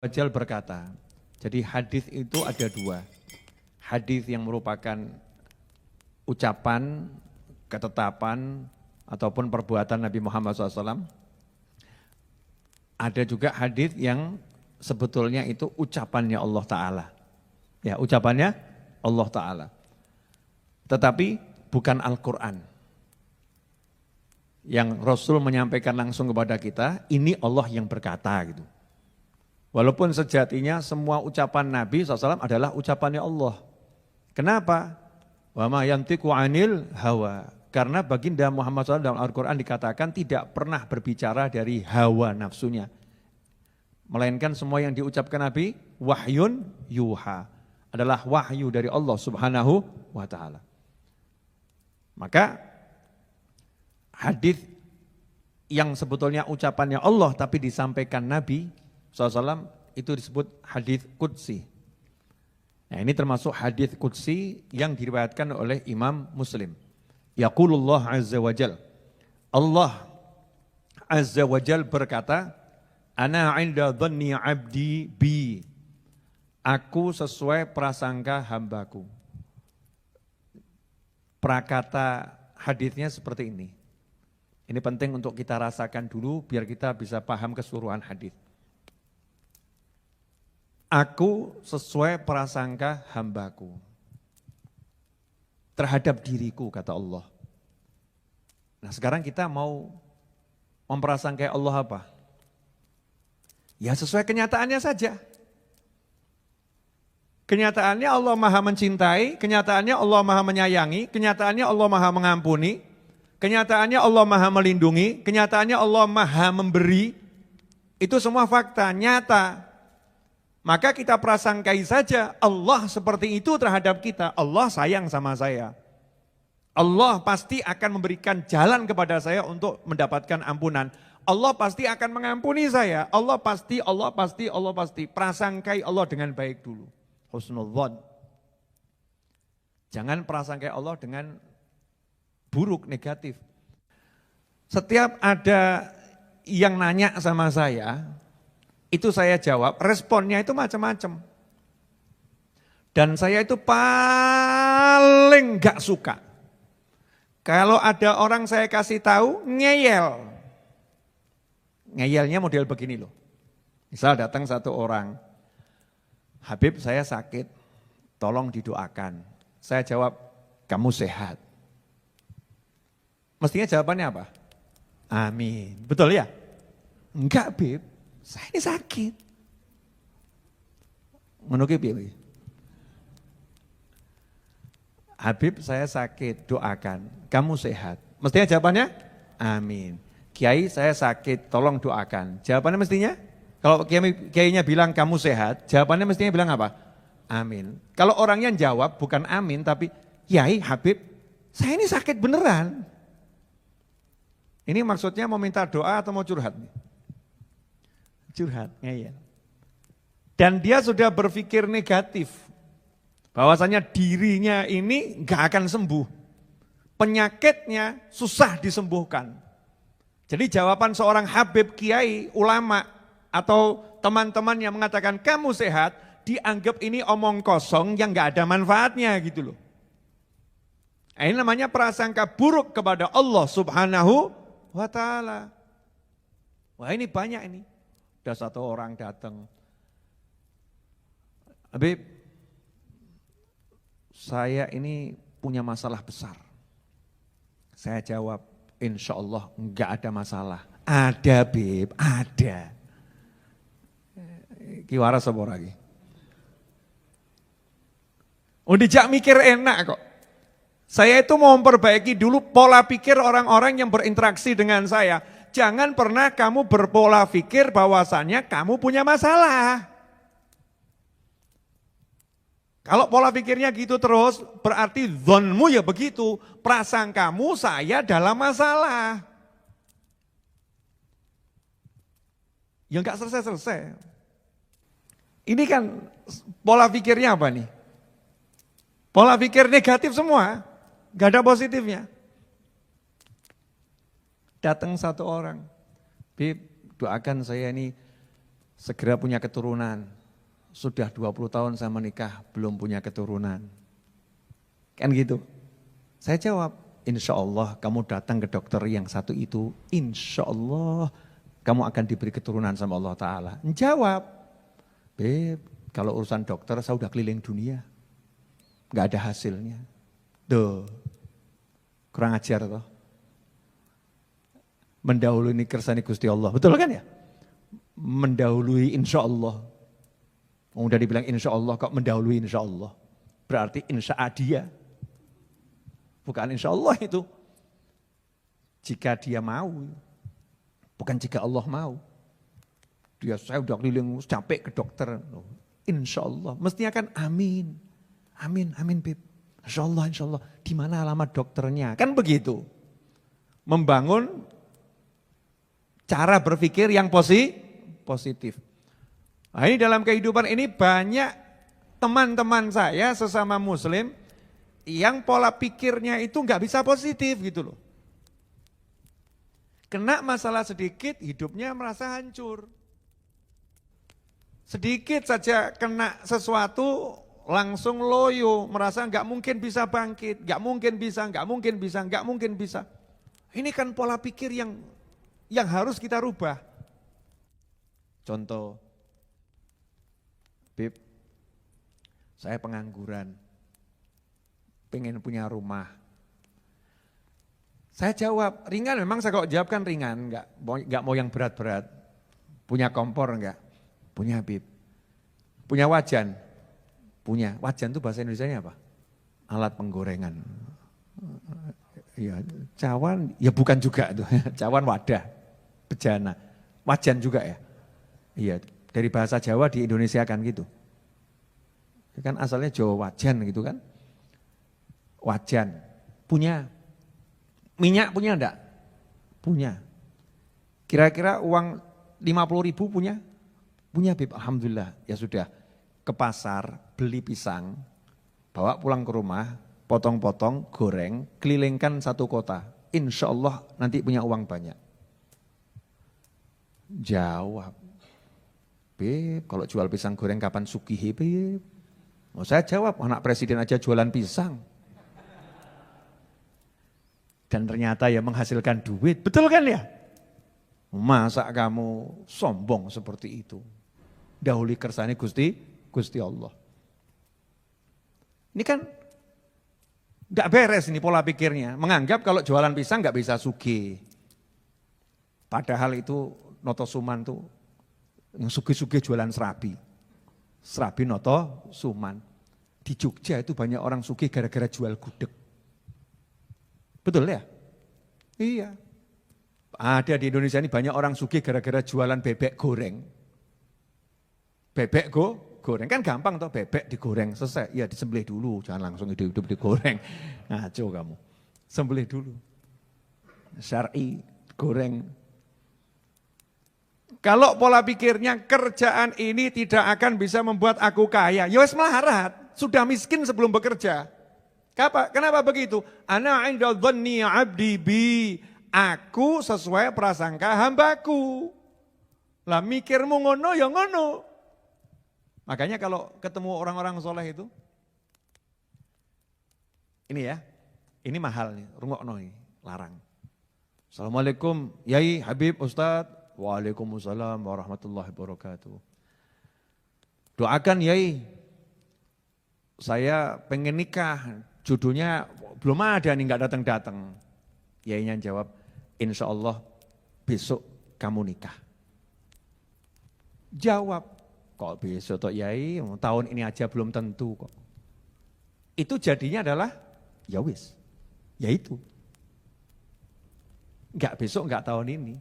Wajal berkata, jadi hadis itu ada dua. Hadis yang merupakan ucapan, ketetapan, ataupun perbuatan Nabi Muhammad SAW. Ada juga hadis yang sebetulnya itu ucapannya Allah Ta'ala. Ya, ucapannya Allah Ta'ala. Tetapi bukan Al-Quran. Yang Rasul menyampaikan langsung kepada kita, ini Allah yang berkata gitu. Walaupun sejatinya semua ucapan Nabi SAW adalah ucapannya Allah. Kenapa? Wa ma yantiqu 'anil hawa. Karena baginda Muhammad SAW dalam Al-Quran dikatakan tidak pernah berbicara dari hawa nafsunya. Melainkan semua yang diucapkan Nabi, wahyun yuha. Adalah wahyu dari Allah Subhanahu wa ta'ala. Maka hadis yang sebetulnya ucapannya Allah tapi disampaikan Nabi SAW itu disebut hadis qudsi. Nah, ini termasuk hadis qudsi yang diriwayatkan oleh Imam Muslim. Yaqulullah azza wa jal. Allah azza wa jal berkata, ana 'inda dhanni 'abdi bi. Aku sesuai prasangka hambaku. Prakata hadisnya seperti ini. Ini penting untuk kita rasakan dulu biar kita bisa paham keseluruhan hadis. Aku sesuai prasangka hambaku terhadap diriku, kata Allah. Nah, sekarang kita mau memprasangkai Allah apa? Ya sesuai kenyataannya saja. Kenyataannya Allah Maha mencintai, kenyataannya Allah Maha menyayangi, kenyataannya Allah Maha mengampuni, kenyataannya Allah Maha melindungi, kenyataannya Allah Maha memberi. Itu semua fakta, nyata. Maka kita prasangkai saja Allah seperti itu terhadap kita. Allah sayang sama saya. Allah pasti akan memberikan jalan kepada saya untuk mendapatkan ampunan. Allah pasti akan mengampuni saya. Allah pasti. Prasangkai Allah dengan baik dulu. Husnudzon. Jangan prasangkai Allah dengan buruk, negatif. Setiap ada yang nanya sama saya, itu saya jawab, responnya itu macam-macam. Dan saya itu paling gak suka. Kalau ada orang saya kasih tahu, ngeyel. Ngeyelnya model begini loh. Misal datang satu orang, Habib saya sakit, tolong didoakan. Saya jawab, kamu sehat. Mestinya jawabannya apa? Amin. Betul ya? Enggak, Bib. Saya ini sakit. Menukip ya. Habib saya sakit, doakan. Kamu sehat. Mestinya jawabannya? Amin. Kiai saya sakit, tolong doakan. Jawabannya mestinya? Kalau kiainya bilang kamu sehat, jawabannya mestinya bilang apa? Amin. Kalau orangnya jawab bukan amin, tapi Kiai, Habib, saya ini sakit beneran. Ini maksudnya mau minta doa atau mau curhat? Curhat, ngeyel. Dan dia sudah berpikir negatif. Bahwasanya dirinya ini gak akan sembuh. Penyakitnya susah disembuhkan. Jadi jawaban seorang Habib, Kiai, ulama, atau teman-teman yang mengatakan kamu sehat, dianggap ini omong kosong yang gak ada manfaatnya gitu loh. Ini namanya prasangka buruk kepada Allah Subhanahu wa ta'ala. Wah ini banyak ini. Ada satu orang datang, Habib, saya ini punya masalah besar. Saya jawab, insya Allah enggak ada masalah. Ada Bib, ada. Kiwara sebor lagi. Dijak mikir enak kok. Saya itu mau memperbaiki dulu pola pikir orang-orang yang berinteraksi dengan saya. Jangan pernah kamu berpola pikir bahwasannya kamu punya masalah. Kalau pola pikirnya gitu terus, berarti zonmu ya begitu. Prasangkamu saya dalam masalah. Ya enggak selesai-selesai. Ini kan pola pikirnya apa nih? Pola pikir negatif semua, enggak ada positifnya. Datang satu orang, Bib, doakan saya ini segera punya keturunan. Sudah 20 tahun saya menikah, belum punya keturunan. Kan gitu. Saya jawab, insya Allah kamu datang ke dokter yang satu itu, insya Allah kamu akan diberi keturunan sama Allah Ta'ala. Jawab, Beb, kalau urusan dokter saya udah keliling dunia. Gak ada hasilnya. Duh, kurang ajar toh. Mendahului kersani Gusti Allah, betul kan ya? Mendahului insya Allah. Udah dibilang insya Allah kok mendahului insya Allah. Berarti insya dia. Bukan insya Allah itu. Jika dia mau. Bukan jika Allah mau. Saya udah keliling capek ke dokter. Insya Allah. Mestinya kan amin. Amin, amin Beb. Insya Allah. Di mana alamat dokternya? Kan begitu. Membangun cara berpikir yang positif. Nah, ini dalam kehidupan ini banyak teman-teman saya sesama muslim yang pola pikirnya itu nggak bisa positif gitu loh. Kena masalah sedikit hidupnya merasa hancur. Sedikit saja kena sesuatu langsung loyo, merasa nggak mungkin bisa bangkit, nggak mungkin bisa. Ini kan pola pikir yang harus kita rubah. Contoh, Beb, saya pengangguran, pengen punya rumah. Saya jawab, ringan memang saya kok jawab kan ringan, enggak mau yang berat-berat. Punya kompor enggak? Punya Beb. Punya wajan? Punya. Wajan itu bahasa Indonesianya apa? Alat penggorengan. Ya, cawan, ya bukan juga tuh. Cawan wadah, bejana. Wajan juga ya? Iya, dari bahasa Jawa di Indonesia kan gitu. Kan asalnya Jawa wajan gitu kan. Wajan. Punya. Minyak punya enggak? Punya. Kira-kira uang 50.000 punya? Punya Beb, alhamdulillah. Ya sudah, ke pasar beli pisang, bawa pulang ke rumah, potong-potong, goreng, kelilingkan satu kota. Insya Allah nanti punya uang banyak. Jawab, Beb, kalau jual pisang goreng kapan sugih Beb? Oh, saya jawab, anak presiden aja jualan pisang. Dan ternyata ya menghasilkan duit, betul kan ya? Masa kamu sombong seperti itu? Dahului kersane Gusti Allah. Ini kan gak beres ini pola pikirnya. Menganggap kalau jualan pisang gak bisa sugih. Padahal itu Noto Suman tuh yang sugih-sugih jualan serabi. Serabi Noto Suman. Di Jogja itu banyak orang sugih gara-gara jual gudeg. Betul ya? Iya. Ada di Indonesia ini banyak orang sugih gara-gara jualan bebek goreng. Bebek goreng kan gampang toh, bebek digoreng selesai. Ya disembelih dulu, jangan langsung hidup-hidup digoreng. Ngaco kamu. Sembelih dulu. Syar'i goreng. Kalau pola pikirnya kerjaan ini tidak akan bisa membuat aku kaya, ya wis melarat, sudah miskin sebelum bekerja. Kenapa begitu? Ana 'inda dhanni 'abdi bi. Aku sesuai prasangka hambaku. Lah mikirmu ngono ya ngono. Makanya kalau ketemu orang-orang soleh itu, ini ya, ini mahal nih, rungokno nih, larang. Assalamualaikum, Yai, Habib, Ustadz. Waalaikumsalam warahmatullahi wabarakatuh. Doakan Yai, saya pengen nikah, jodohnya belum ada nih, nggak datang-datang. Yainya jawab, insya Allah besok kamu nikah. Jawab, kok besok toh Yai, tahun ini aja belum tentu kok. Itu jadinya adalah, ya wis, ya itu. Enggak besok, enggak tahun ini.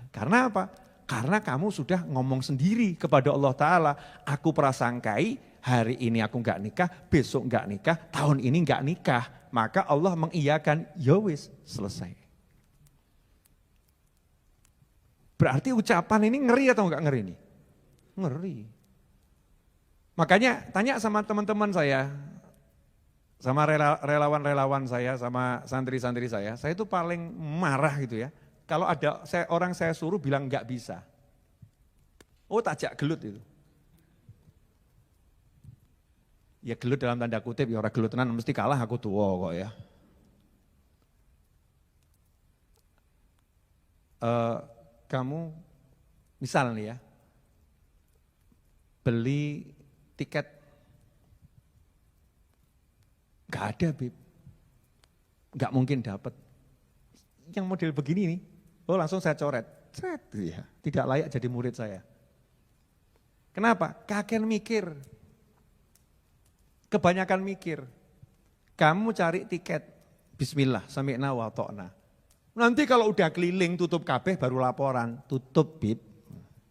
Karena apa? Karena kamu sudah ngomong sendiri kepada Allah Ta'ala, aku prasangkai hari ini aku enggak nikah, besok enggak nikah, tahun ini enggak nikah. Maka Allah mengiyakan, ya wis, selesai. Berarti ucapan ini ngeri atau enggak ngeri nih? Ngeri. Makanya tanya sama teman-teman saya, sama relawan-relawan saya, sama santri-santri saya itu paling marah gitu ya. Kalau ada orang saya suruh bilang enggak bisa. Oh tajak gelut itu. Ya gelut dalam tanda kutip, ya orang gelut tenan mesti kalah aku tua kok ya. Kamu misal nih ya, beli tiket, gak ada Bib, gak mungkin dapat. Yang model begini nih, oh langsung saya coret, ya, tidak layak jadi murid saya. Kenapa? Kakek mikir, kebanyakan mikir. Kamu cari tiket, bismillah, sami'na wa ta'na. Nanti kalau udah keliling tutup kabeh baru laporan, tutup Bib.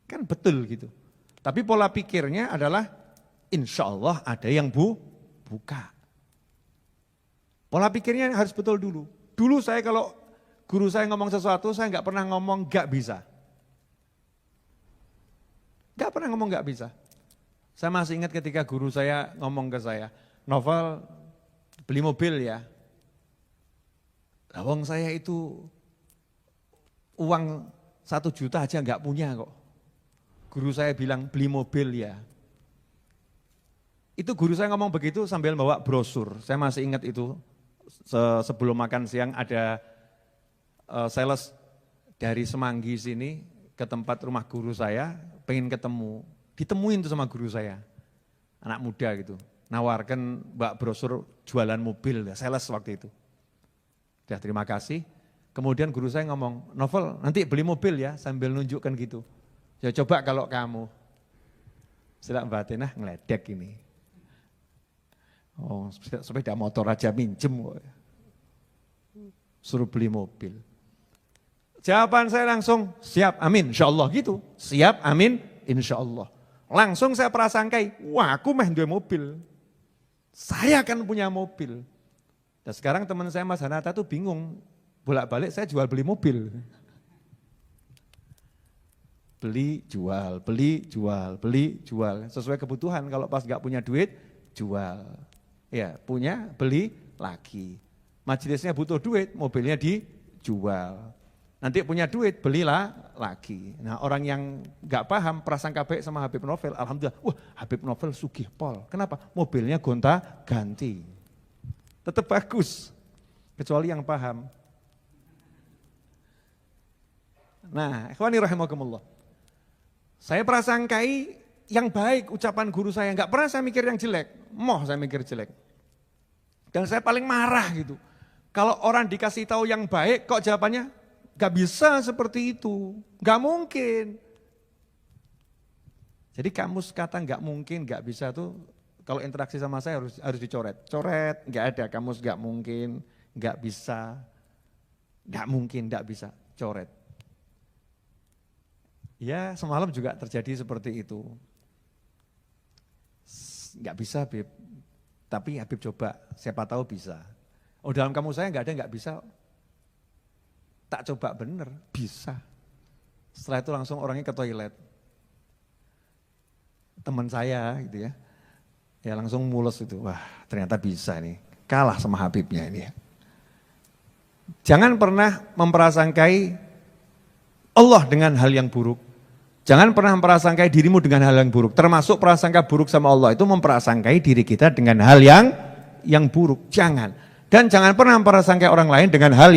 Kan betul gitu. Tapi pola pikirnya adalah insya Allah ada yang buka. Pola pikirnya harus betul dulu. Dulu saya kalau guru saya ngomong sesuatu, saya nggak pernah ngomong nggak bisa. Nggak pernah ngomong nggak bisa. Saya masih ingat ketika guru saya ngomong ke saya, Novel beli mobil ya. Lawang saya itu uang 1 juta aja nggak punya kok. Guru saya bilang beli mobil ya. Itu guru saya ngomong begitu sambil bawa brosur. Saya masih ingat itu sebelum makan siang ada sales dari Semanggi sini ke tempat rumah guru saya, pengen ketemu. Ditemuin tuh sama guru saya, anak muda gitu. Nawarkan mbak brosur jualan mobil, sales waktu itu. Ya terima kasih. Kemudian guru saya ngomong, Novel nanti beli mobil ya sambil nunjukkan gitu. Ya coba kalau kamu, silak Mbak Atenah ngeledek ini. Oh sepeda motor aja minjem kok. Suruh beli mobil. Jawaban saya langsung, siap amin insya Allah gitu. Siap amin insya Allah. Langsung saya prasangkai, wah aku meh duwe mobil. Saya akan punya mobil. Dan sekarang teman saya Mas Hanata tuh bingung. Bolak-balik saya jual beli mobil. Beli, jual, beli, jual, beli, jual. Sesuai kebutuhan, kalau pas gak punya duit, jual. Ya, punya, beli, lagi. Majelisnya butuh duit, mobilnya dijual. Nanti punya duit, belilah lagi. Nah orang yang gak paham, prasangka baik sama Habib Novel, alhamdulillah, wah Habib Novel sugih pol. Kenapa? Mobilnya gonta ganti. Tetap bagus, kecuali yang paham. Nah, ikhwani rahimakumullah. Saya prasangkai yang baik ucapan guru saya, enggak pernah saya mikir yang jelek. Moh saya mikir jelek. Dan saya paling marah gitu. Kalau orang dikasih tahu yang baik, kok jawabannya enggak bisa seperti itu. Enggak mungkin. Jadi kamus kata enggak mungkin, enggak bisa tuh kalau interaksi sama saya harus dicoret. Coret, enggak ada kamus enggak mungkin, enggak bisa. Enggak mungkin, enggak bisa. Coret. Ya semalam juga terjadi seperti itu. Enggak bisa Habib, tapi Habib coba, siapa tahu bisa. Oh dalam kamu saya enggak bisa. Tak coba bener, bisa. Setelah itu langsung orangnya ke toilet. Teman saya gitu ya, ya langsung mules itu, wah ternyata bisa nih. Kalah sama Habibnya ini ya. Jangan pernah memprasangkai Allah dengan hal yang buruk. Jangan pernah memprasangkai dirimu dengan hal yang buruk. Termasuk prasangka buruk sama Allah itu memprasangkai diri kita dengan hal yang buruk. Jangan. Dan jangan pernah memprasangkai orang lain dengan hal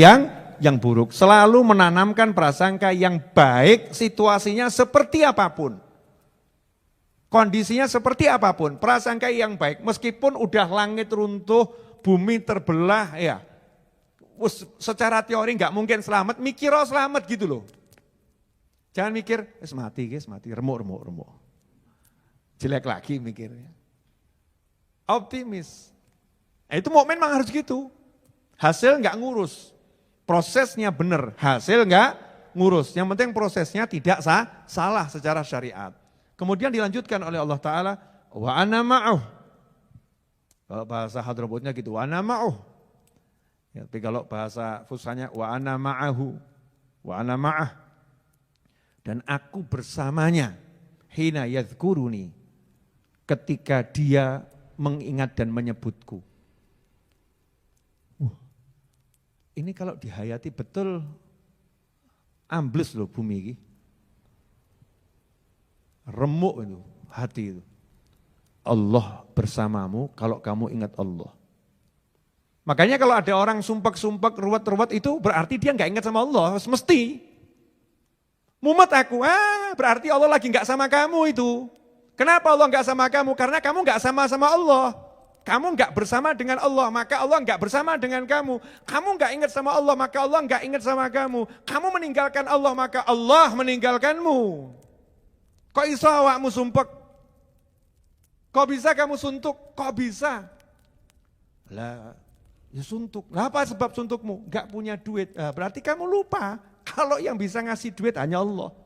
yang buruk. Selalu menanamkan prasangka yang baik, situasinya seperti apapun. Kondisinya seperti apapun, prasangka yang baik. Meskipun udah langit runtuh, bumi terbelah, ya. Secara teori nggak mungkin selamat, mikir selamat gitu loh. Jangan mikir, mati, remuk. Jelek lagi mikirnya. Optimis. Nah, itu mukmin memang harus gitu. Hasil nggak ngurus. Prosesnya benar, hasil nggak ngurus. Yang penting prosesnya tidak salah secara syariat. Kemudian dilanjutkan oleh Allah Ta'ala, wa ana ma'uh. Kalau bahasa Hadramutnya gitu, wa ana ma'uh. Ya, tapi kalau bahasa Fusahnya, wa ana ma'ahu, wa ana ma'ah. Dan aku bersamanya, hina yadhkuruni, ketika dia mengingat dan menyebutku. Ini kalau dihayati betul, ambles loh bumi ini. remuk itu hati itu. Allah bersamamu kalau kamu ingat Allah. Makanya kalau ada orang sumpek-sumpek, ruwet-ruwet itu berarti dia nggak ingat sama Allah, mesti. Mumet aku, berarti Allah lagi nggak sama kamu itu. Kenapa Allah nggak sama kamu? Karena kamu nggak sama Allah. Kamu nggak bersama dengan Allah, maka Allah nggak bersama dengan kamu. Kamu nggak ingat sama Allah, maka Allah nggak ingat sama kamu. Kamu meninggalkan Allah, maka Allah meninggalkanmu. Kok iso awakmu sumpek? Kok bisa kamu suntuk? Kok bisa? Lah, ya suntuk. Lah apa sebab suntukmu? Nggak punya duit. Berarti kamu lupa kalau yang bisa ngasih duit hanya Allah.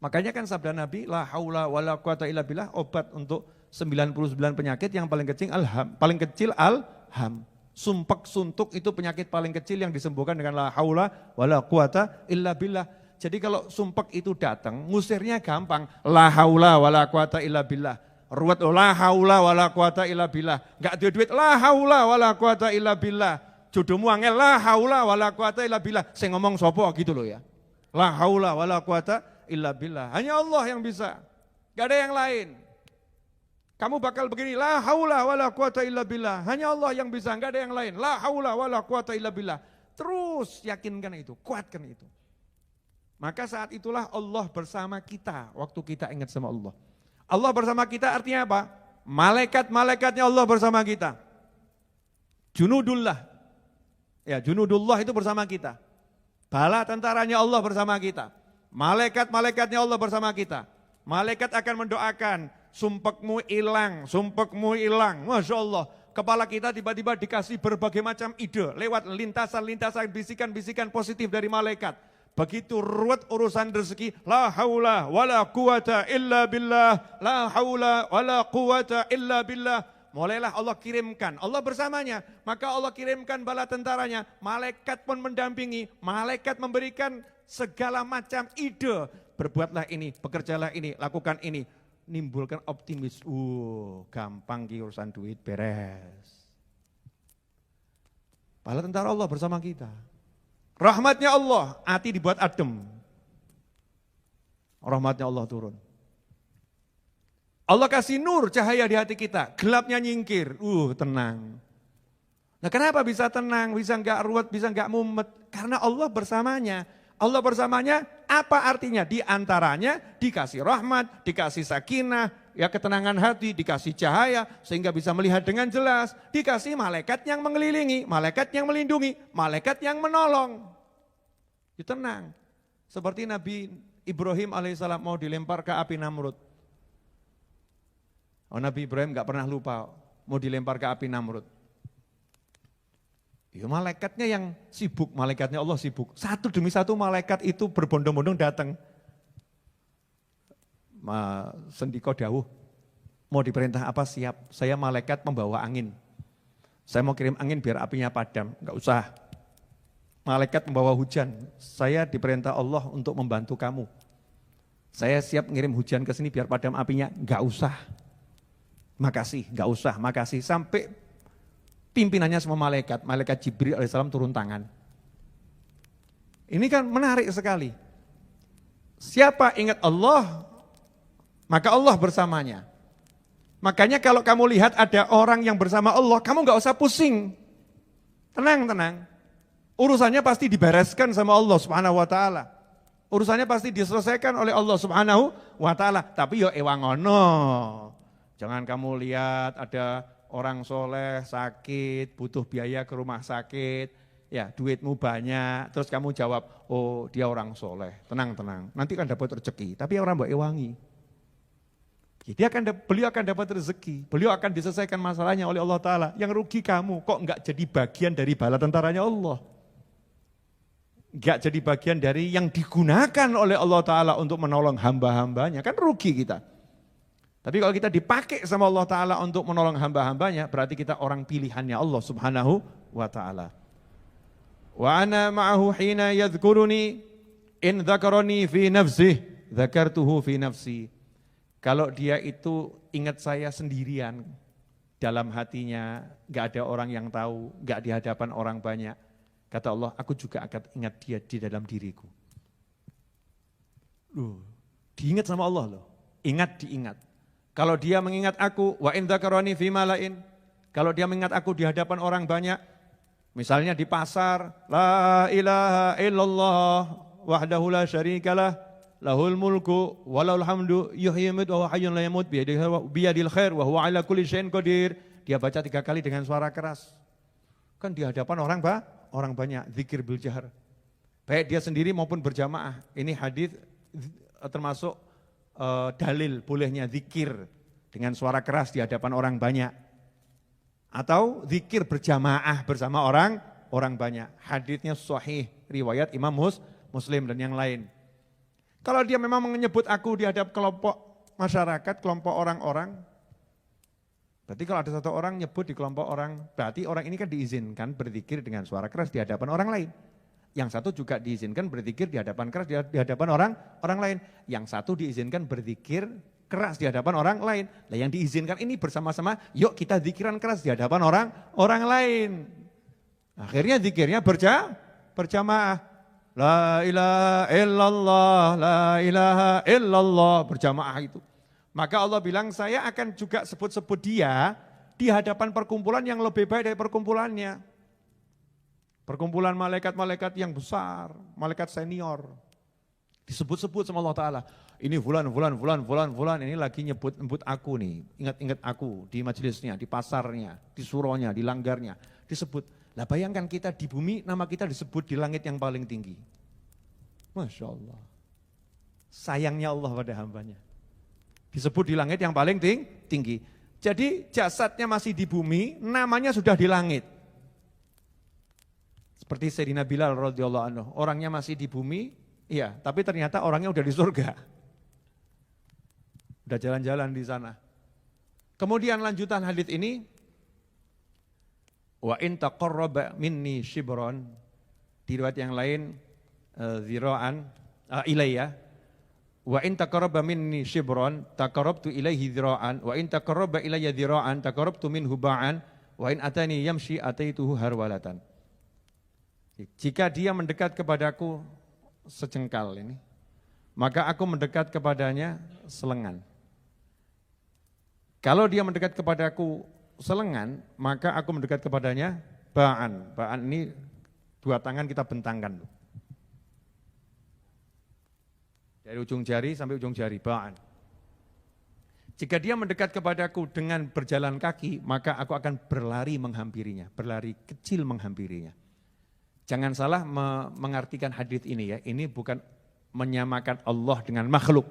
Makanya kan sabda Nabi, la haula wala quwata illa billah, obat untuk 99 penyakit yang paling kecil alham. Sumpek suntuk itu penyakit paling kecil yang disembuhkan dengan la haula wala quwata illa billah. Jadi kalau sumpek itu datang, ngusirnya gampang. La haula wala quwata illa billah. Ruwet la haula wala quwata illa billah. Enggak ada duit la haula wala quwata illa billah. Jodohmu angel la haula wala quwata illa billah. Saya ngomong sopo gitu loh ya. La haula wala quwata illa billah. Hanya Allah yang bisa. Enggak ada yang lain. Kamu bakal begini, la haula wala quwata illa billah. Hanya Allah yang bisa, enggak ada yang lain. La haula wala quwata illa billah. Terus yakinkan itu, kuatkan itu. Maka saat itulah Allah bersama kita waktu kita ingat sama Allah. Allah bersama kita artinya apa? Malaikat-malaikatnya Allah bersama kita. Junudullah. Ya, junudullah itu bersama kita. Bala tentaranya Allah bersama kita. Malaikat-malaikatnya Allah bersama kita. Malaikat akan mendoakan, sumpekmu hilang, sumpekmu hilang. Masya Allah, kepala kita tiba-tiba dikasih berbagai macam ide lewat lintasan-lintasan bisikan-bisikan positif dari malaikat. Begitu ruwet urusan rezeki, la haula wala quwata illa billah, la haula wala quwata illa billah. Mulailah Allah kirimkan, Allah bersamanya, maka Allah kirimkan bala tentaranya, malaikat pun mendampingi, malaikat memberikan segala macam ide. Berbuatlah ini, bekerjalah ini, lakukan ini. Nimbulkan optimis, gampang ki urusan duit beres. Bala tentara Allah bersama kita. Rahmatnya Allah, hati dibuat adem. Rahmatnya Allah turun. Allah kasih nur cahaya di hati kita, gelapnya nyingkir, tenang. Nah kenapa bisa tenang, bisa enggak ruwet, bisa enggak mumet? Karena Allah bersamanya. Allah bersamanya apa artinya? Di antaranya dikasih rahmat, dikasih sakinah, ya ketenangan hati, dikasih cahaya sehingga bisa melihat dengan jelas, dikasih malaikat yang mengelilingi, malaikat yang melindungi, malaikat yang menolong. Ya tenang. Seperti Nabi Ibrahim alaihissalam mau dilempar ke api Namrud. Nabi Ibrahim gak pernah lupa mau dilempar ke api Namrud. Ya malaikatnya yang sibuk, malaikatnya Allah sibuk. Satu demi satu malaikat itu berbondong-bondong datang. Sendiko dawuh, mau diperintah apa siap, saya malaikat membawa angin. Saya mau kirim angin biar apinya padam, enggak usah. Malaikat membawa hujan, saya diperintah Allah untuk membantu kamu. Saya siap ngirim hujan ke sini biar padam apinya, enggak usah. Makasih, enggak usah, makasih. Sampai pimpinannya semua malaikat, malaikat Jibril alaihissalam turun tangan. Ini kan menarik sekali. Siapa ingat Allah, maka Allah bersamanya. Makanya kalau kamu lihat ada orang yang bersama Allah, kamu gak usah pusing. Tenang, tenang. Urusannya pasti dibereskan sama Allah subhanahu wa ta'ala. Urusannya pasti diselesaikan oleh Allah subhanahu wa ta'ala. Tapi yo ewangono. Jangan kamu lihat ada orang soleh, sakit, butuh biaya ke rumah sakit, ya duitmu banyak, terus kamu jawab, oh dia orang soleh, tenang-tenang, nanti kan dapat rezeki, tapi orang mbak ewangi. Beliau akan dapat rezeki, beliau akan diselesaikan masalahnya oleh Allah Ta'ala, yang rugi kamu, kok enggak jadi bagian dari bala tentaranya Allah. Enggak jadi bagian dari yang digunakan oleh Allah Ta'ala untuk menolong hamba-hambanya, kan rugi kita. Tapi kalau kita dipakai sama Allah Ta'ala untuk menolong hamba-hambanya, berarti kita orang pilihannya Allah Subhanahu wa Ta'ala. Wa ana ma'ahu hina yadhkuruni in dzakarani fi nafsih dzakartuhu fi nafsi. Kalau dia itu ingat saya sendirian dalam hatinya, enggak ada orang yang tahu, enggak di hadapan orang banyak. Kata Allah, aku juga akan ingat dia di dalam diriku. Diingat sama Allah loh. Ingat diingat. Kalau dia mengingat aku, wa in dzakarani fi malain. Kalau dia mengingat aku di hadapan orang banyak, misalnya di pasar, la ilaha illallah wahdahu la syarikalah, lahul mulku walahul hamdu yuhyi wa yumiitu wa huwa hayyun la yamut biyadil khair wa huwa ala kulli syai'in qadir. Dia baca 3 kali dengan suara keras. Kan di hadapan orang banyak, zikir bil jahar. Baik dia sendiri maupun berjamaah. Ini hadis termasuk dalil bolehnya zikir dengan suara keras di hadapan orang banyak. Atau zikir berjamaah bersama orang banyak. Hadisnya sahih, riwayat Imam Muslim dan yang lain. Kalau dia memang menyebut aku di hadap kelompok masyarakat, kelompok orang-orang, berarti kalau ada satu orang nyebut di kelompok orang, berarti orang ini kan diizinkan berzikir dengan suara keras di hadapan orang lain. Yang satu juga diizinkan berzikir di hadapan keras di hadapan orang lain. Yang satu diizinkan berzikir keras di hadapan orang lain. Nah yang diizinkan ini bersama-sama, yuk kita zikiran keras di hadapan orang lain. Akhirnya zikirnya berjamaah. La ilaha illallah, la ilaha illallah, berjamaah itu. Maka Allah bilang saya akan juga sebut-sebut dia di hadapan perkumpulan yang lebih baik dari perkumpulannya. Perkumpulan malaikat-malaikat yang besar, malaikat senior. Disebut-sebut sama Allah Ta'ala. Ini fulan, ini lagi nyebut aku nih. Ingat-ingat aku di majelisnya, di pasarnya, di suronya, di langgarnya. Disebut. Lah bayangkan kita di bumi, nama kita disebut di langit yang paling tinggi. Masya Allah. Sayangnya Allah pada hambanya. Disebut di langit yang paling tinggi. Jadi jasadnya masih di bumi, namanya sudah di langit. Seperti Sayyidina Bilal radhiyallahu anhu, orangnya masih di bumi, iya, tapi ternyata orangnya udah di surga. Udah jalan-jalan di sana. Kemudian lanjutan hadis ini, wa in taqarraba minni shibron, di riwayat yang lain zira'an ilayya, wa in taqarraba minni shibron taqarrabtu ilaihi zira'an, wa in taqarraba ilayya zira'an taqarrabtu minhu ba'an, wa in atani yamshi ataituhu harwalatan. Jika dia mendekat kepadaku sejengkal ini, maka aku mendekat kepadanya selengan. Kalau dia mendekat kepadaku selengan, maka aku mendekat kepadanya ba'an. Ba'an ini 2 tangan kita bentangkan. Dari ujung jari sampai ujung jari, ba'an. Jika dia mendekat kepadaku dengan berjalan kaki, maka aku akan berlari menghampirinya, berlari kecil menghampirinya. Jangan salah mengartikan hadis ini ya, ini bukan menyamakan Allah dengan makhluk.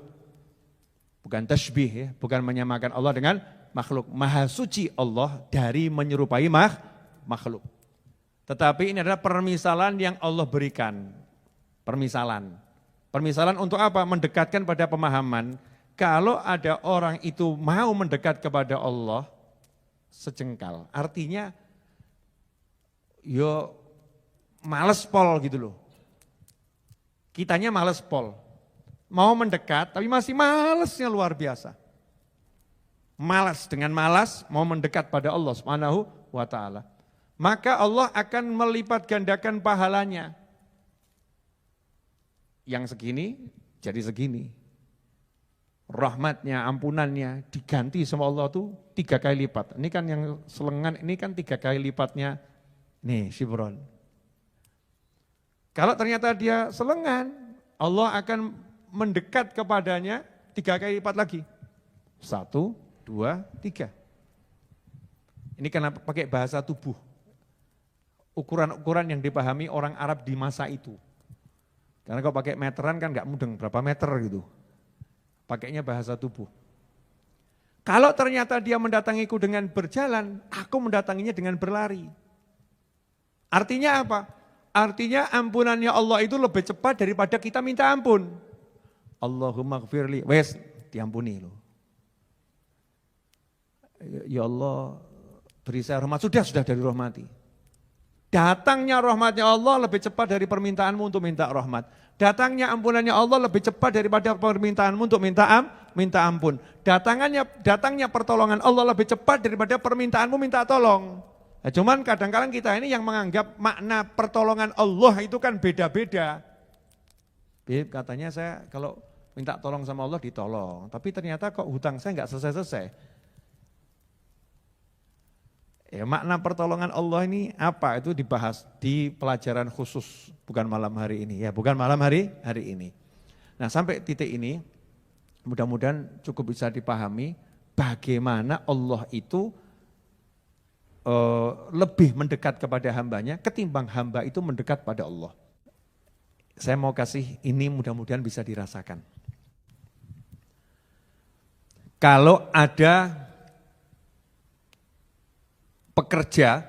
Bukan tasbih ya, bukan menyamakan Allah dengan makhluk. Maha suci Allah dari menyerupai makhluk. Tetapi ini adalah permisalan yang Allah berikan. Permisalan. Permisalan untuk apa? Mendekatkan pada pemahaman. Kalau ada orang itu mau mendekat kepada Allah sejengkal. Artinya, yo males pol gitu loh. Kitanya males pol. Mau mendekat tapi masih malesnya luar biasa. Malas, dengan malas mau mendekat pada Allah Subhanahu wa ta'ala. Maka Allah akan melipat gandakan pahalanya. Yang segini jadi segini. Rahmatnya, ampunannya diganti sama Allah tuh 3 kali lipat. Ini kan yang selengan, ini kan 3 kali lipatnya. Nih, Shibron. Kalau ternyata dia selengan, Allah akan mendekat kepadanya 3 kali lipat lagi. 1, 2, 3. Ini karena pakai bahasa tubuh. Ukuran-ukuran yang dipahami orang Arab di masa itu. Karena kalau pakai meteran kan nggak mudeng, berapa meter gitu. Pakainya bahasa tubuh. Kalau ternyata dia mendatangiku dengan berjalan, aku mendatanginya dengan berlari. Artinya apa? Artinya ampunannya Allah itu lebih cepat daripada kita minta ampun. Allahumma gfirli, wes diampuni loh. Ya Allah, beri saya rahmat, sudah dari rahmati. Datangnya rahmatnya Allah lebih cepat dari permintaanmu untuk minta rahmat. Datangnya ampunannya Allah lebih cepat daripada permintaanmu untuk minta ampun. Datangnya pertolongan Allah lebih cepat daripada permintaanmu minta tolong. Nah, cuman kadang-kadang kita ini yang menganggap makna pertolongan Allah itu kan beda-beda. Katanya saya kalau minta tolong sama Allah ditolong. Tapi ternyata kok hutang saya nggak selesai-selesai. Ya, makna pertolongan Allah ini apa? Itu dibahas di pelajaran khusus, bukan malam hari ini. Ya, bukan malam hari ini. Nah, sampai titik ini mudah-mudahan cukup bisa dipahami bagaimana Allah itu lebih mendekat kepada hambanya ketimbang hamba itu mendekat pada Allah. Saya mau kasih ini mudah-mudahan bisa dirasakan. Kalau ada pekerja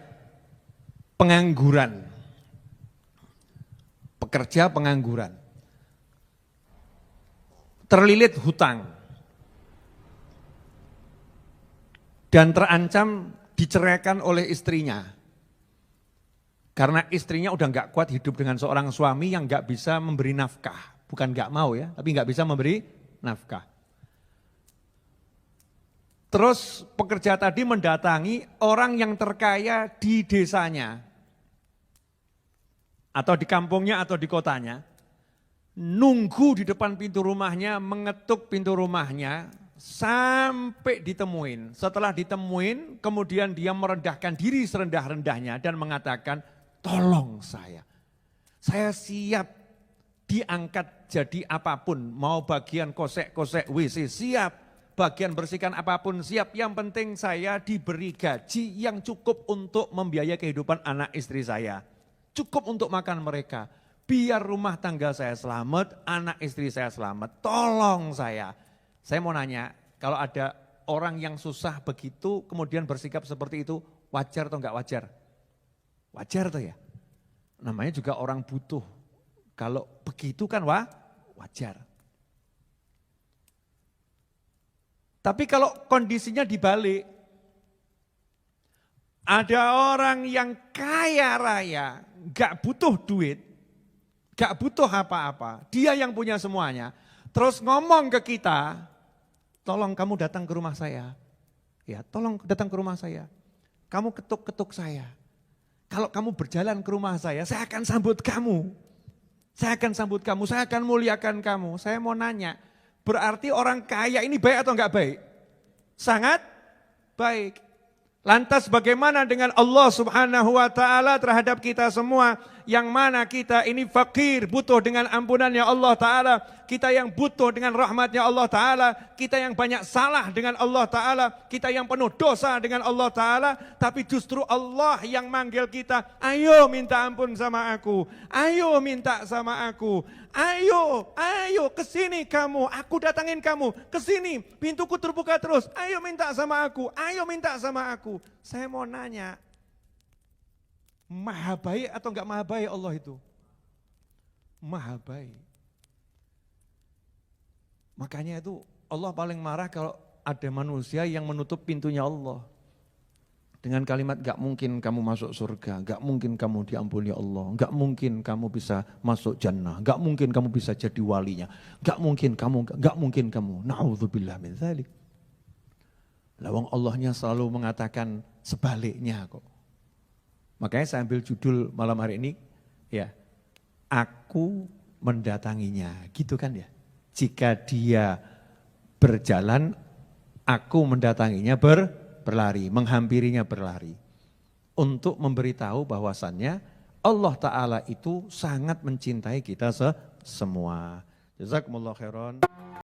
pengangguran, terlilit hutang, dan terancam diceraikan oleh istrinya. Karena istrinya udah nggak kuat hidup dengan seorang suami yang nggak bisa memberi nafkah. Bukan nggak mau ya, tapi nggak bisa memberi nafkah. Terus pekerja tadi mendatangi orang yang terkaya di desanya, atau di kampungnya atau di kotanya, nunggu di depan pintu rumahnya, mengetuk pintu rumahnya, sampai ditemuin. Setelah ditemuin, kemudian dia merendahkan diri serendah-rendahnya dan mengatakan, tolong saya siap diangkat jadi apapun, mau bagian kosek-kosek WC siap, bagian bersihkan apapun siap, yang penting saya diberi gaji yang cukup untuk membiayai kehidupan anak istri saya, cukup untuk makan mereka, biar rumah tangga saya selamat, anak istri saya selamat, tolong saya. Saya mau nanya, kalau ada orang yang susah begitu kemudian bersikap seperti itu, wajar atau enggak wajar? Wajar tuh ya, namanya juga orang butuh, kalau begitu kan wajar. Tapi kalau kondisinya dibalik, ada orang yang kaya raya, gak butuh duit, gak butuh apa-apa, dia yang punya semuanya, terus ngomong ke kita, tolong kamu datang ke rumah saya, ya tolong datang ke rumah saya, kamu ketuk-ketuk saya, kalau kamu berjalan ke rumah saya akan sambut kamu, saya akan muliakan kamu. Saya mau nanya, berarti orang kaya ini baik atau enggak baik? Sangat baik. Lantas bagaimana dengan Allah Subhanahu wa taala terhadap kita semua, yang mana kita ini fakir, butuh dengan ampunannya Allah taala, kita yang butuh dengan rahmatnya Allah taala, kita yang banyak salah dengan Allah taala, kita yang penuh dosa dengan Allah taala, tapi justru Allah yang manggil kita, ayo minta ampun sama aku, ayo minta sama aku, ayo kesini kamu, aku datangin kamu, kesini, pintuku terbuka terus, ayo minta sama aku, ayo minta sama aku. Saya mau nanya, maha baik atau enggak maha baik Allah itu? Maha baik. Makanya itu Allah paling marah kalau ada manusia yang menutup pintunya Allah. Dengan kalimat gak mungkin kamu masuk surga, gak mungkin kamu diampuni Allah, gak mungkin kamu bisa masuk jannah, gak mungkin kamu bisa jadi walinya, gak mungkin kamu, na'udzubillah min dzalik. Lawang Allahnya selalu mengatakan sebaliknya kok. Makanya saya ambil judul malam hari ini, ya, aku mendatanginya, gitu kan ya. Jika dia berjalan, aku mendatanginya berlari, menghampirinya berlari. Untuk memberitahu bahwasannya Allah Ta'ala itu sangat mencintai kita semua. Jazakumullah khairan.